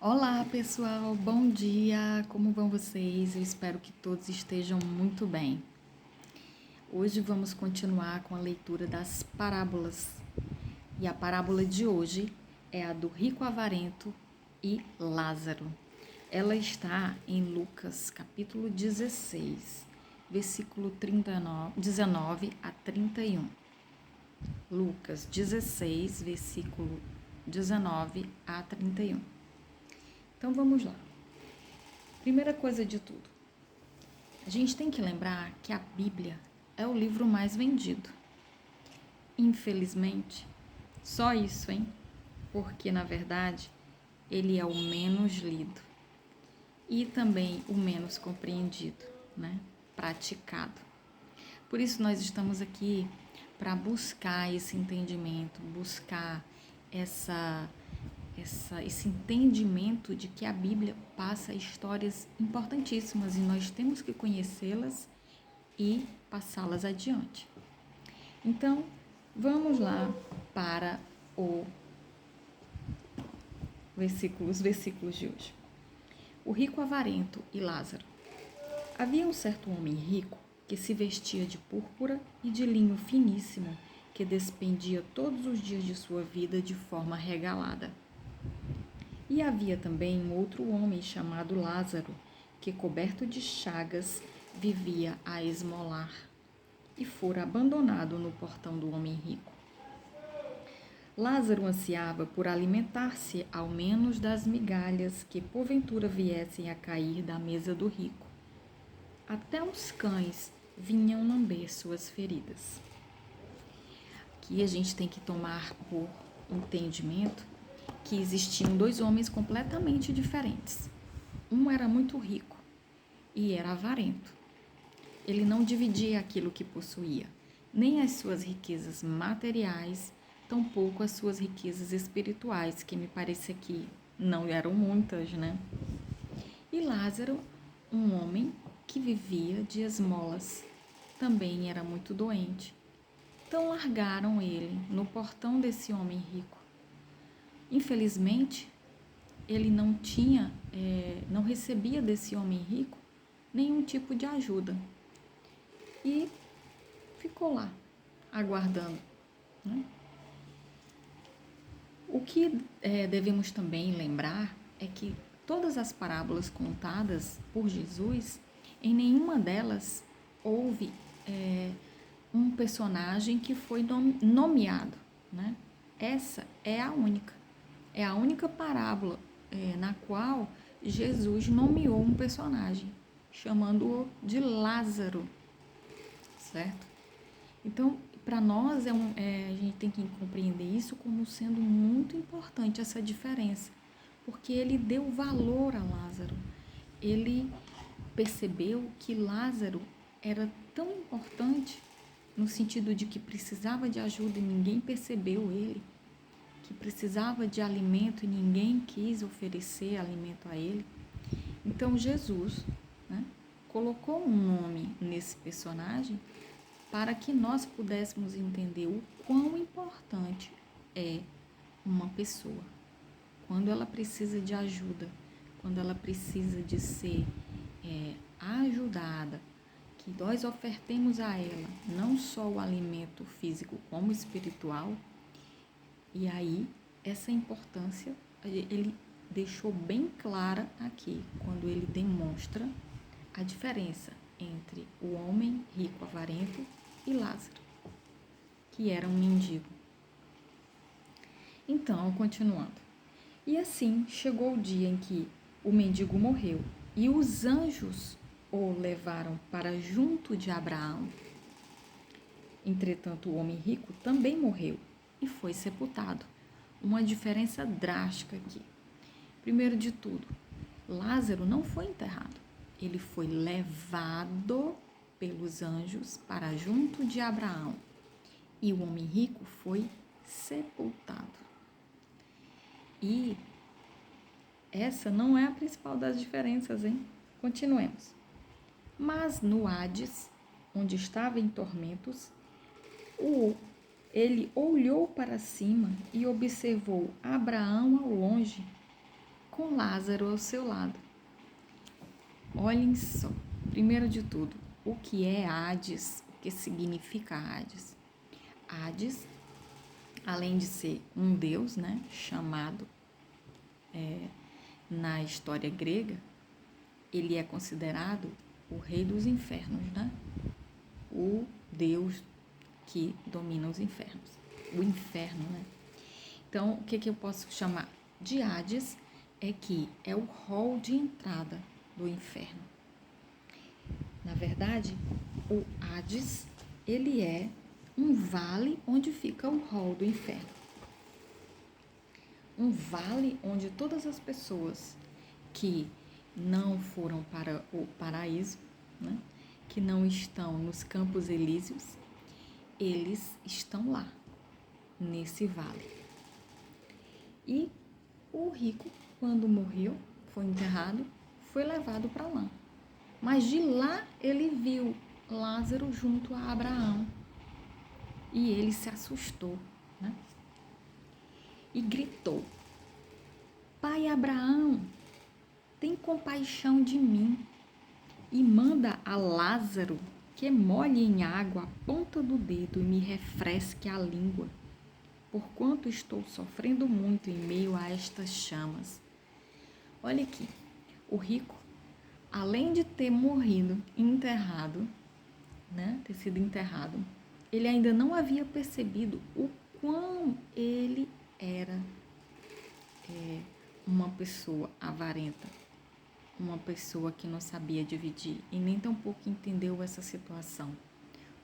Olá, pessoal, bom dia! Como vão vocês? Eu espero que todos estejam muito bem. Hoje vamos continuar com a leitura das parábolas. E a parábola de hoje é a do rico avarento e Lázaro. Ela está em Lucas, capítulo 16, versículo 19 a 31. Lucas 16, versículo 19 a 31. Então vamos lá. Primeira coisa de tudo, a gente tem que lembrar que a Bíblia é o livro mais vendido. Infelizmente, só isso, hein? Porque, na verdade, ele é o menos lido e também o menos compreendido, né? Praticado. Por isso nós estamos aqui para buscar esse entendimento, buscar esse entendimento de que a Bíblia passa histórias importantíssimas e nós temos que conhecê-las e passá-las adiante. Então, vamos lá para os versículos de hoje. O rico avarento e Lázaro. Havia um certo homem rico que se vestia de púrpura e de linho finíssimo, que despendia todos os dias de sua vida de forma regalada. E havia também um outro homem chamado Lázaro, que, coberto de chagas, vivia a esmolar, e fora abandonado no portão do homem rico. Lázaro ansiava por alimentar-se ao menos das migalhas que porventura viessem a cair da mesa do rico. Até os cães vinham lamber suas feridas. Aqui a gente tem que tomar por entendimento que existiam dois homens completamente diferentes. Um era muito rico e era avarento. Ele não dividia aquilo que possuía, nem as suas riquezas materiais, tampouco as suas riquezas espirituais, que me parece que não eram muitas, né? E Lázaro, um homem que vivia de esmolas, também era muito doente. Então largaram ele no portão desse homem rico. Infelizmente, ele não recebia desse homem rico nenhum tipo de ajuda. E ficou lá, aguardando, né? O que devemos também lembrar é que todas as parábolas contadas por Jesus, em nenhuma delas houve um personagem que foi nomeado, né? Essa é a única. É a única parábola na qual Jesus nomeou um personagem, chamando-o de Lázaro, certo? Então, para nós, a gente tem que compreender isso como sendo muito importante, essa diferença, porque ele deu valor a Lázaro. Ele percebeu que Lázaro era tão importante no sentido de que precisava de ajuda e ninguém percebeu ele, que precisava de alimento e ninguém quis oferecer alimento a ele. Então Jesus, né, colocou um nome nesse personagem para que nós pudéssemos entender o quão importante é uma pessoa quando ela precisa de ajuda, quando ela precisa de ser ajudada, que nós ofertemos a ela não só o alimento físico como espiritual. E aí, essa importância ele deixou bem clara aqui, quando ele demonstra a diferença entre o homem rico avarento e Lázaro, que era um mendigo. Então, continuando. E assim chegou o dia em que o mendigo morreu, e os anjos o levaram para junto de Abraão. Entretanto, o homem rico também morreu e foi sepultado. Uma diferença drástica aqui. Primeiro de tudo, Lázaro não foi enterrado. Ele foi levado pelos anjos para junto de Abraão. E o homem rico foi sepultado. E essa não é a principal das diferenças, hein? Continuemos. Mas no Hades, onde estava em tormentos, ele olhou para cima e observou Abraão ao longe com Lázaro ao seu lado. Olhem só, primeiro de tudo, o que é Hades, o que significa Hades? Hades, além de ser um deus, né, chamado na história grega, ele é considerado o rei dos infernos, né? O deus que domina os infernos, o inferno, né? Então, o que eu posso chamar de Hades é que é o hall de entrada do inferno. Na verdade, o Hades, ele é um vale onde fica o hall do inferno. Um vale onde todas as pessoas que não foram para o paraíso, né, que não estão nos campos elíseos, eles estão lá, nesse vale. E o rico, quando morreu, foi enterrado, foi levado para lá. Mas de lá ele viu Lázaro junto a Abraão. E ele se assustou, né? E gritou: Pai Abraão, tem compaixão de mim e manda a Lázaro que molhe em água a ponta do dedo e me refresque a língua, porquanto estou sofrendo muito em meio a estas chamas. Olha aqui, o rico, além de ter morrido, enterrado, né, ter sido enterrado, ele ainda não havia percebido o quão ele era uma pessoa avarenta, uma pessoa que não sabia dividir e nem tampouco entendeu essa situação,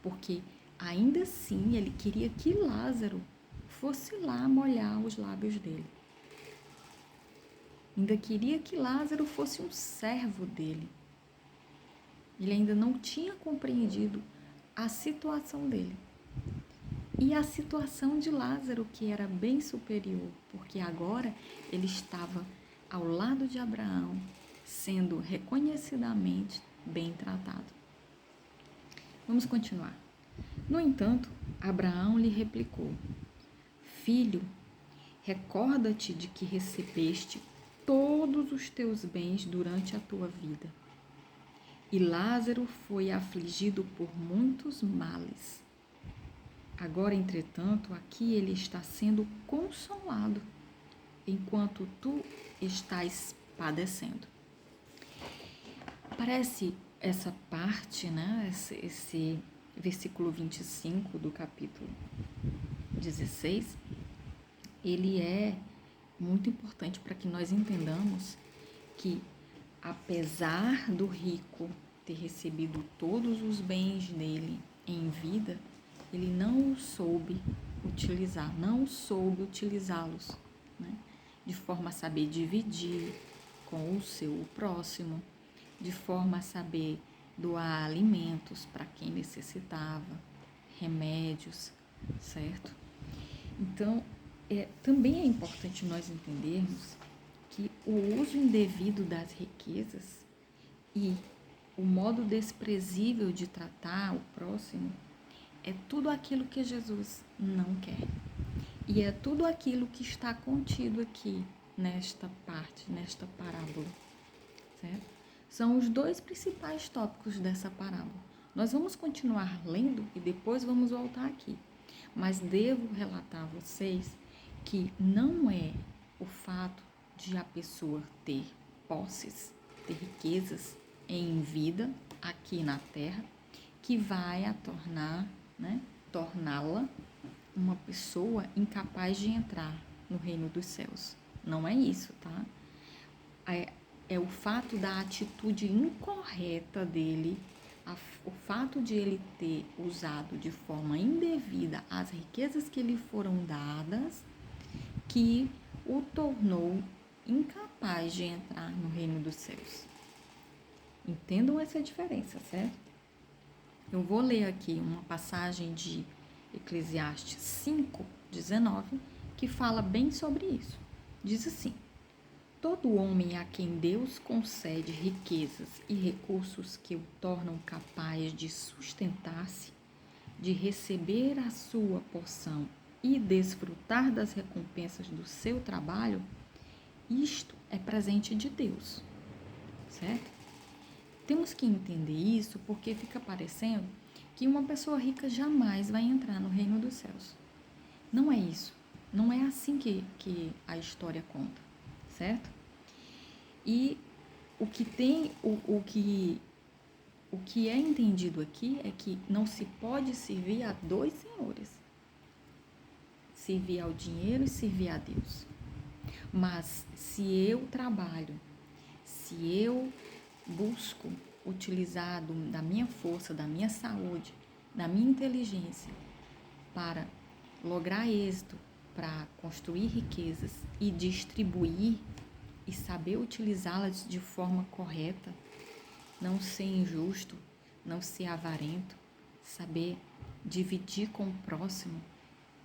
porque ainda assim ele queria que Lázaro fosse lá molhar os lábios dele. Ainda queria que Lázaro fosse um servo dele. Ele ainda não tinha compreendido a situação dele. E a situação de Lázaro, que era bem superior, porque agora ele estava ao lado de Abraão, sendo reconhecidamente bem tratado. Vamos continuar. No entanto, Abraão lhe replicou: Filho, recorda-te de que recebeste todos os teus bens durante a tua vida. E Lázaro foi afligido por muitos males. Agora, entretanto, aqui ele está sendo consolado, enquanto tu estás padecendo. Parece essa parte, né? Esse versículo 25 do capítulo 16, ele é muito importante para que nós entendamos que, apesar do rico ter recebido todos os bens dele em vida, ele não soube utilizá-los, né? De forma a saber dividir com o seu próximo, de forma a saber doar alimentos para quem necessitava, remédios, certo? Então, também é importante nós entendermos que o uso indevido das riquezas e o modo desprezível de tratar o próximo é tudo aquilo que Jesus não quer. E é tudo aquilo que está contido aqui nesta parte, nesta parábola, certo? São os dois principais tópicos dessa parábola. Nós vamos continuar lendo e depois vamos voltar aqui. Mas devo relatar a vocês que não é o fato de a pessoa ter posses, ter riquezas em vida aqui na terra, que vai a torná-la uma pessoa incapaz de entrar no reino dos céus. Não é isso, tá? É o fato da atitude incorreta dele, o fato de ele ter usado de forma indevida as riquezas que lhe foram dadas, que o tornou incapaz de entrar no reino dos céus. Entendam essa diferença, certo? Eu vou ler aqui uma passagem de Eclesiastes 5:19, que fala bem sobre isso. Diz assim: todo homem a quem Deus concede riquezas e recursos que o tornam capaz de sustentar-se, de receber a sua porção e desfrutar das recompensas do seu trabalho, isto é presente de Deus, certo? Temos que entender isso porque fica parecendo que uma pessoa rica jamais vai entrar no reino dos céus. Não é isso. Não é assim que a história conta, certo? E o que é entendido aqui é que não se pode servir a dois senhores. Servir ao dinheiro e servir a Deus. Mas se eu trabalho, se eu busco utilizar da minha força, da minha saúde, da minha inteligência para lograr êxito, para construir riquezas e distribuir e saber utilizá-las de forma correta, não ser injusto, não ser avarento, saber dividir com o próximo,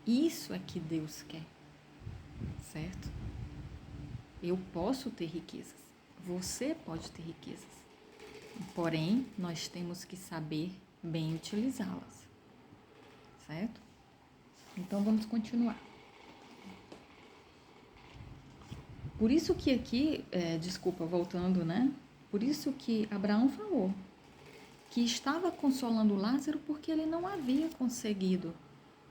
isso é que Deus quer, certo? Eu posso ter riquezas, você pode ter riquezas, porém, nós temos que saber bem utilizá-las, certo? Então, vamos continuar. Por isso que aqui, voltando, né? Por isso que Abraão falou que estava consolando Lázaro porque ele não havia conseguido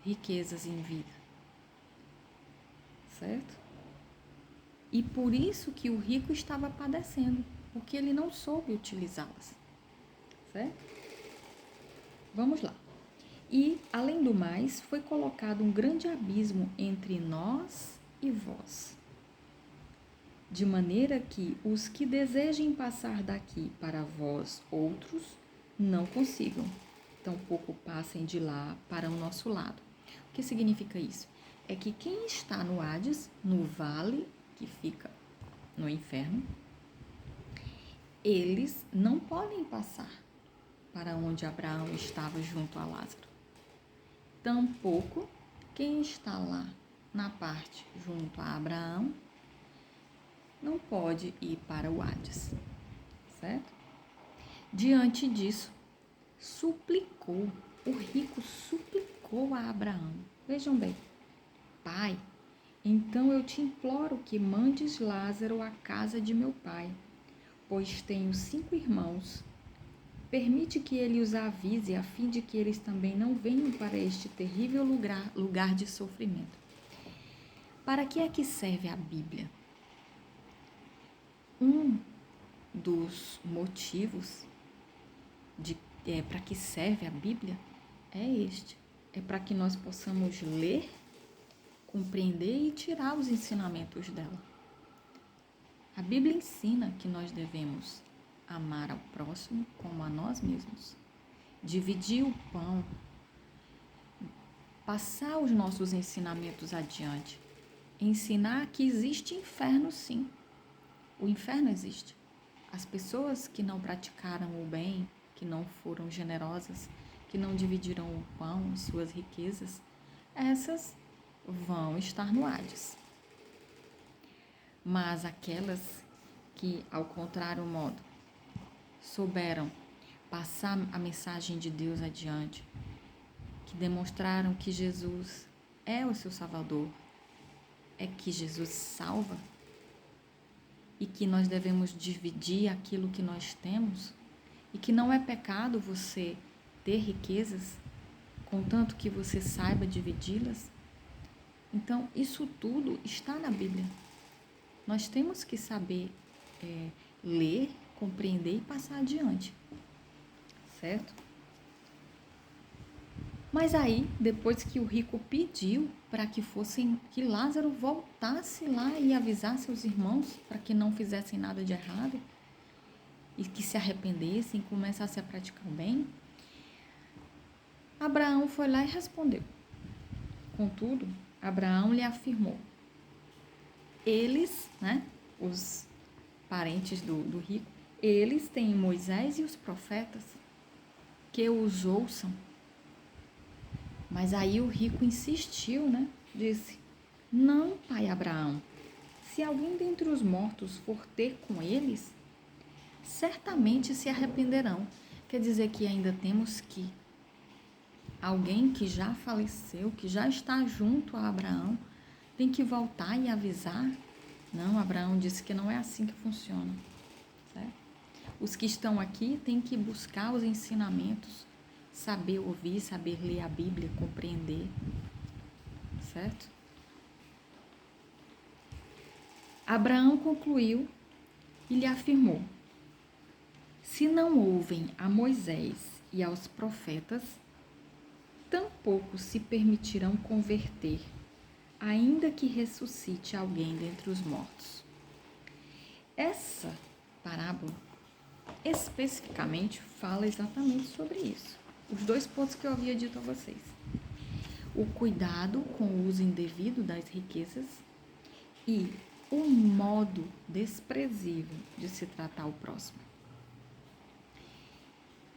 riquezas em vida, certo? E por isso que o rico estava padecendo, porque ele não soube utilizá-las, certo? Vamos lá. E, além do mais, foi colocado um grande abismo entre nós e vós, de maneira que os que desejem passar daqui para vós outros não consigam, tampouco passem de lá para o nosso lado. O que significa isso? É que quem está no Hades, no vale que fica no inferno, eles não podem passar para onde Abraão estava junto a Lázaro. Tampouco quem está lá na parte junto a Abraão não pode ir para o Hades, certo? Diante disso, o rico suplicou a Abraão. Vejam bem, pai, então eu te imploro que mandes Lázaro à casa de meu pai, pois tenho 5 irmãos. Permite que ele os avise, a fim de que eles também não venham para este terrível lugar de sofrimento. Para que é que serve a Bíblia? Um dos motivos para que serve a Bíblia é este. É para que nós possamos ler, compreender e tirar os ensinamentos dela. A Bíblia ensina que nós devemos amar ao próximo como a nós mesmos, dividir o pão, passar os nossos ensinamentos adiante, ensinar que existe inferno sim. O inferno existe. As pessoas que não praticaram o bem, que não foram generosas, que não dividiram o pão, suas riquezas, essas vão estar no Hades. Mas aquelas que, ao contrário modo, souberam passar a mensagem de Deus adiante, que demonstraram que Jesus é o seu Salvador, é que Jesus salva e que nós devemos dividir aquilo que nós temos e que não é pecado você ter riquezas, contanto que você saiba dividi-las. Então, isso tudo está na Bíblia. Nós temos que saber ler, compreender e passar adiante, certo? Mas aí, depois que o rico pediu para que Lázaro voltasse lá e avisasse seus irmãos para que não fizessem nada de errado e que se arrependessem e começassem a praticar o bem, Abraão foi lá e respondeu. Contudo, Abraão lhe afirmou: eles, os parentes do rico, eles têm Moisés e os profetas, que os ouçam. Mas aí o rico insistiu, disse: não, pai Abraão, se alguém dentre os mortos for ter com eles, certamente se arrependerão. Quer dizer que ainda temos que alguém que já faleceu, que já está junto a Abraão, tem que voltar e avisar Não, Abraão disse que não é assim que funciona, certo? Os que estão aqui têm que buscar os ensinamentos, saber ouvir, saber ler a Bíblia, compreender, certo? Abraão concluiu e lhe afirmou: se não ouvem a Moisés e aos profetas, tampouco se permitirão converter, ainda que ressuscite alguém dentre os mortos. Essa parábola especificamente fala exatamente sobre isso. Os 2 pontos que eu havia dito a vocês. O cuidado com o uso indevido das riquezas e o modo desprezível de se tratar o próximo.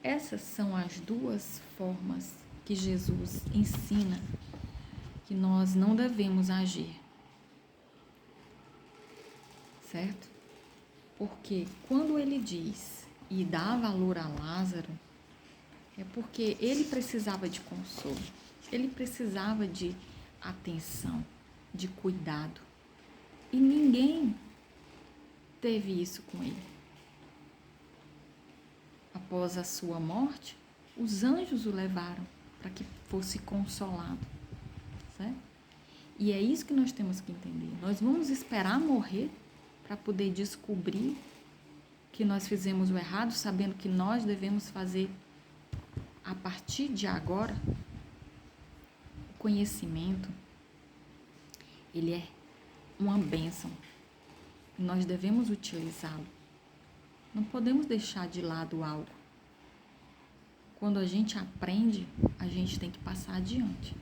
Essas são as 2 formas que Jesus ensina que nós não devemos agir, certo? Porque quando ele diz e dá valor a Lázaro, é porque ele precisava de consolo, ele precisava de atenção, de cuidado. E ninguém teve isso com ele. Após a sua morte, os anjos o levaram para que fosse consolado, certo? E é isso que nós temos que entender. Nós vamos esperar morrer para poder descobrir que nós fizemos o errado, sabendo que nós devemos fazer a partir de agora. O conhecimento, ele é uma bênção. Nós devemos utilizá-lo. Não podemos deixar de lado algo. Quando a gente aprende, a gente tem que passar adiante.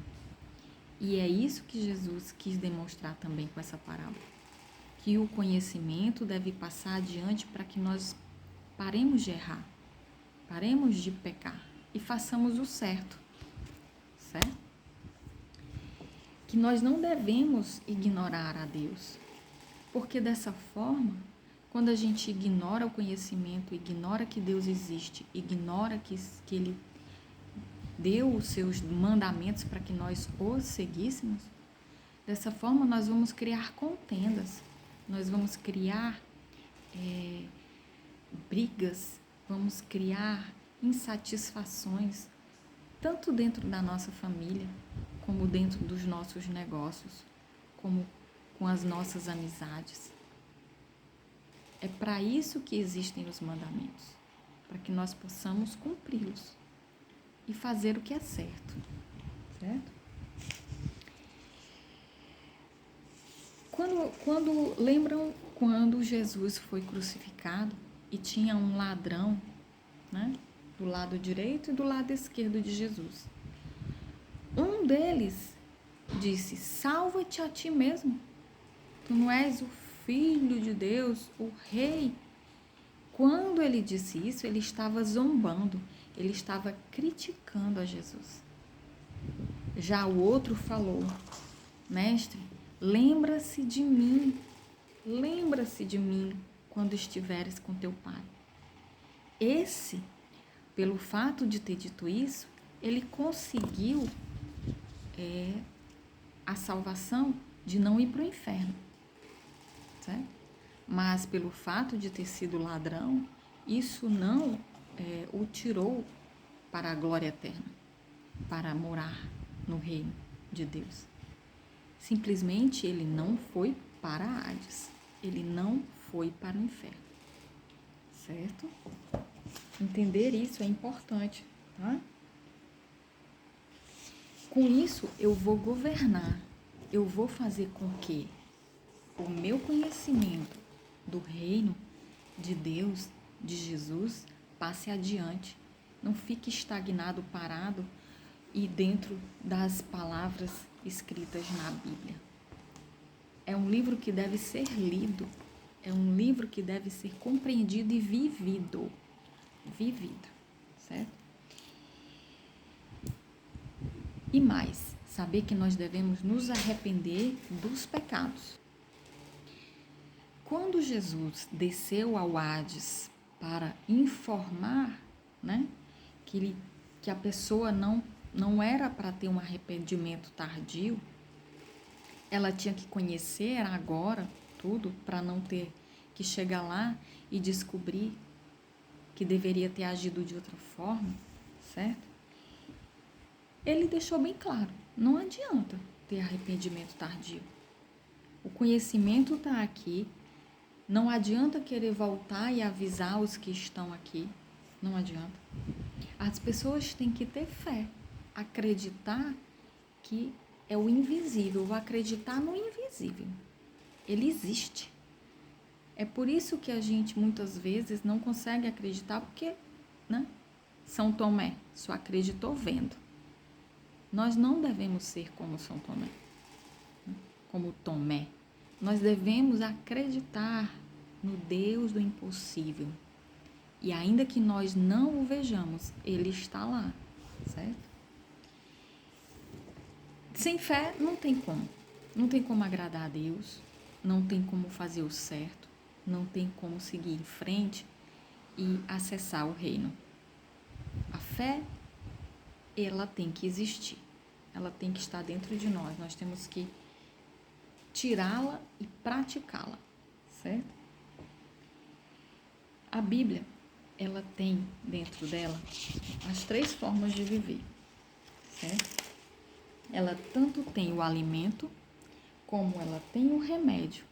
E é isso que Jesus quis demonstrar também com essa parábola. Que o conhecimento deve passar adiante para que nós paremos de errar, paremos de pecar e façamos o certo, certo? Que nós não devemos ignorar a Deus, porque dessa forma, quando a gente ignora o conhecimento, ignora que Deus existe, ignora que Ele deu os seus mandamentos para que nós os seguíssemos, dessa forma nós vamos criar contendas, nós vamos criar brigas, vamos criar insatisfações, tanto dentro da nossa família, como dentro dos nossos negócios, como com as nossas amizades. É para isso que existem os mandamentos, para que nós possamos cumpri-los e fazer o que é certo, certo? Lembram quando Jesus foi crucificado e tinha um ladrão, né, do lado direito e do lado esquerdo de Jesus. Um deles disse: salva-te a ti mesmo, tu não és o Filho de Deus, o Rei. Quando ele disse isso, ele estava zombando, ele estava criticando a Jesus. Já o outro falou: mestre, lembra-se de mim quando estiveres com teu Pai. Esse, pelo fato de ter dito isso, ele conseguiu a salvação de não ir para o inferno, certo? Mas pelo fato de ter sido ladrão, isso não o tirou para a glória eterna, para morar no reino de Deus. Simplesmente ele não foi para a Hades, ele não foi para o inferno, certo? Entender isso é importante, tá? Com isso, eu vou governar, eu vou fazer com que o meu conhecimento do reino de Deus, de Jesus, passe adiante. Não fique estagnado, parado e dentro das palavras escritas na Bíblia. É um livro que deve ser lido, é um livro que deve ser compreendido e vivido, certo? E mais, saber que nós devemos nos arrepender dos pecados. Quando Jesus desceu ao Hades para informar, né, que a pessoa não era para ter um arrependimento tardio, ela tinha que conhecer agora tudo para não ter que chegar lá e descobrir que deveria ter agido de outra forma, certo? Ele deixou bem claro, não adianta ter arrependimento tardio. O conhecimento está aqui, não adianta querer voltar e avisar os que estão aqui, não adianta. As pessoas têm que ter fé, acreditar que é o invisível, acreditar no invisível. Ele existe. É por isso que a gente muitas vezes não consegue acreditar, porque, né? São Tomé só acreditou vendo. Nós não devemos ser como São Tomé, como Tomé. Nós devemos acreditar no Deus do impossível. E ainda que nós não o vejamos, Ele está lá, certo? Sem fé não tem como. Não tem como agradar a Deus, não tem como fazer o certo, não tem como seguir em frente e acessar o reino. A fé, ela tem que existir. Ela tem que estar dentro de nós. Nós temos que tirá-la e praticá-la, certo? A Bíblia, ela tem dentro dela as 3 formas de viver, certo? Ela tanto tem o alimento, como ela tem o remédio,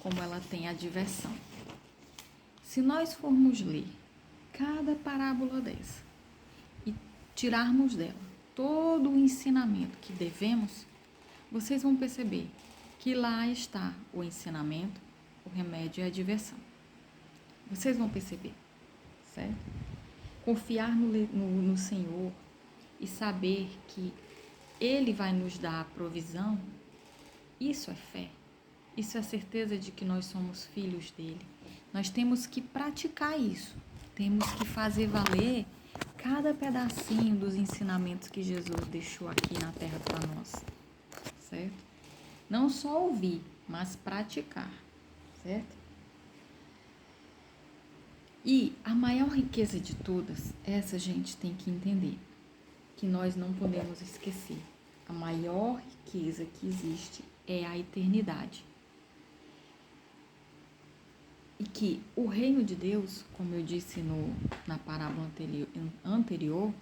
como ela tem a diversão. Se nós formos ler cada parábola dessa e tirarmos dela todo o ensinamento que devemos, vocês vão perceber que lá está o ensinamento, o remédio e a diversão. Vocês vão perceber, certo? Confiar no Senhor e saber que Ele vai nos dar a provisão, isso é fé. Isso é a certeza de que nós somos filhos dele. Nós temos que praticar isso. Temos que fazer valer cada pedacinho dos ensinamentos que Jesus deixou aqui na terra para nós, certo? Não só ouvir, mas praticar, certo? E a maior riqueza de todas, essa a gente tem que entender, que nós não podemos esquecer. A maior riqueza que existe é a eternidade. E que o reino de Deus, como eu disse na parábola anterior,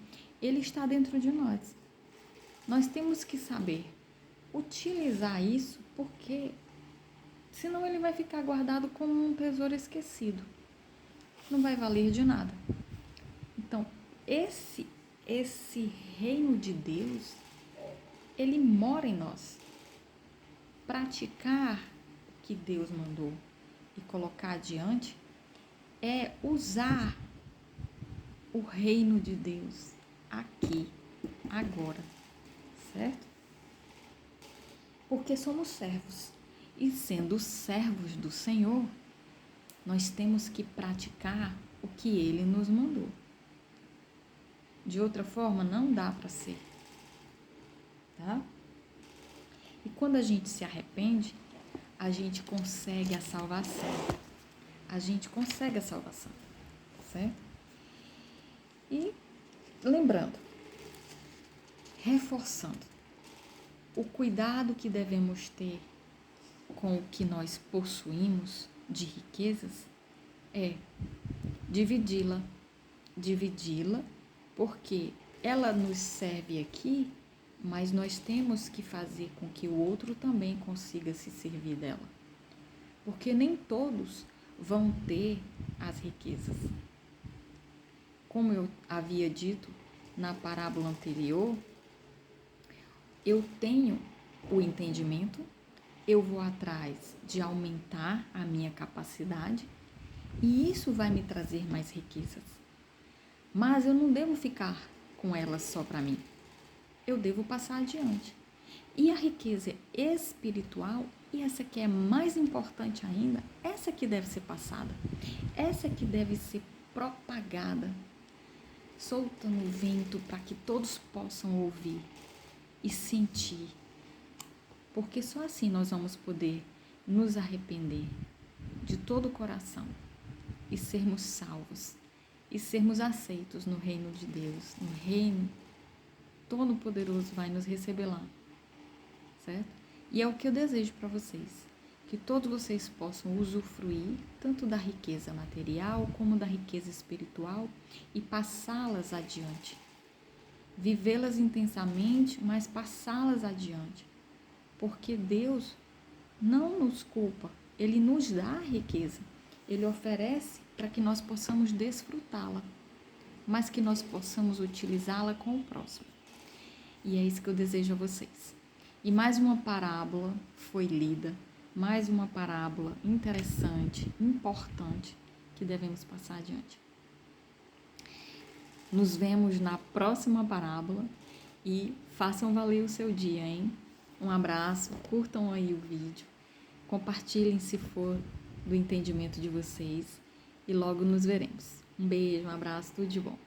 ele está dentro de nós. Nós temos que saber utilizar isso, porque senão ele vai ficar guardado como um tesouro esquecido. Não vai valer de nada. Então, esse reino de Deus, ele mora em nós. Praticar o que Deus mandou e colocar adiante é usar o reino de Deus aqui, agora, certo? Porque somos servos e sendo servos do Senhor, nós temos que praticar o que Ele nos mandou. De outra forma, não dá para ser, tá? E quando a gente se arrepende, a gente consegue a salvação. A gente consegue a salvação, certo? E lembrando, reforçando, o cuidado que devemos ter com o que nós possuímos de riquezas é dividi-la, porque ela nos serve aqui, mas nós temos que fazer com que o outro também consiga se servir dela. Porque nem todos vão ter as riquezas. Como eu havia dito na parábola anterior, eu tenho o entendimento, eu vou atrás de aumentar a minha capacidade e isso vai me trazer mais riquezas. Mas eu não devo ficar com elas só para mim. Eu devo passar adiante. E a riqueza espiritual, e essa que é mais importante ainda, essa que deve ser passada, essa que deve ser propagada, solta no vento para que todos possam ouvir e sentir. Porque só assim nós vamos poder nos arrepender de todo o coração e sermos salvos e sermos aceitos no reino de Deus, no reino Todo-Poderoso vai nos receber lá, certo? E é o que eu desejo para vocês, que todos vocês possam usufruir tanto da riqueza material como da riqueza espiritual e passá-las adiante. Vivê-las intensamente, mas passá-las adiante. Porque Deus não nos culpa, Ele nos dá a riqueza. Ele oferece para que nós possamos desfrutá-la, mas que nós possamos utilizá-la com o próximo. E é isso que eu desejo a vocês. E mais uma parábola foi lida, mais uma parábola interessante, importante, que devemos passar adiante. Nos vemos na próxima parábola e façam valer o seu dia, hein? Um abraço, curtam aí o vídeo, compartilhem se for do entendimento de vocês e logo nos veremos. Um beijo, um abraço, tudo de bom.